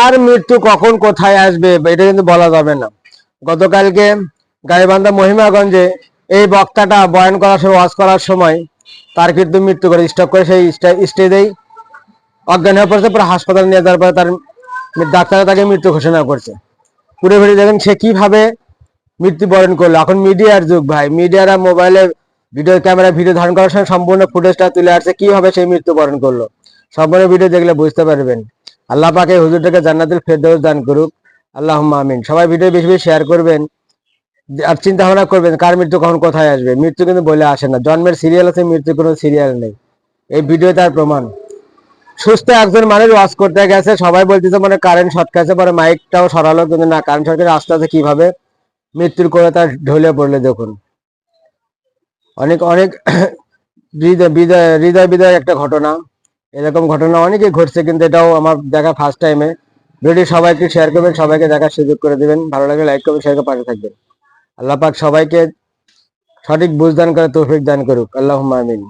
কার মৃত্যু কখন কোথায় আসবে এটা কিন্তু বলা যাবে না। গতকালকে গাইবান্ধা মহিমাগঞ্জে এই বক্তাটা বয়ান করার সময়, ওয়াজ করার সময় তার কিন্তু মৃত্যু করে, স্ট্রোক করে সেই স্টেজেই অজ্ঞান হয়ে পড়ছে। পুরো হাসপাতালে নিয়ে যাওয়ার পরে তার ডাক্তাররা তাকে মৃত্যু ঘোষণা করছে। পুরো ভিডিও দেখেন সে কিভাবে মৃত্যুবরণ করলো। এখন মিডিয়ার যুগ ভাই, মিডিয়ারা মোবাইলে ভিডিও ক্যামেরা ভিডিও ধারণ করার সময় সম্পূর্ণ ফুটেজটা তুলে আসছে কিভাবে সেই মৃত্যুবরণ করলো। সম্পূর্ণ ভিডিও দেখলে বুঝতে পারবেন। আল্লাহ পাক এই হুজুরটাকে জান্নাতুল ফেরদাউস দান করুক, আল্লাহুম্মা আমিন। সবাই ভিডিও বেশি বেশি শেয়ার করবেন আর চিন্তা ভাবনা করবেন কার মৃত্যু কখন কোথায় আসবে। মৃত্যু কিন্তু বলে আসে না, জন্মের সিরিয়াল আছে, মৃত্যুর কোনো সিরিয়াল নেই। এই ভিডিও তার প্রমাণ। সুস্থ একজন মানুষ ওয়াজ করতে গেছে, সবাই বলতেছে মানে কারেন্ট শর্ট খাচ্ছে, পরে মাইকটাও সরালো, কিন্তু না, কারেন্ট শর্টের আস্তে আস্তে কিভাবে মৃত্যুর করে তার ঢলে পড়লে দেখুন। অনেক অনেক হৃদয় বিদায় একটা ঘটনা। এরকম ঘটনা অনেকেই ঘটছে, কিন্তু এটাও আমার দেখা ফার্স্ট টাইমে। ভিডিও সবাইকে শেয়ার করবেন, সবাইকে দেখার সুযোগ করে দিবেন। ভালো লাগলে লাইক করবেন, শেয়ার করে পাশে থাকবেন। আল্লাহ পাক সবাইকে সঠিক বুঝ দান করে, তৌফিক দান করুক, আল্লাহুম্মা আমিন।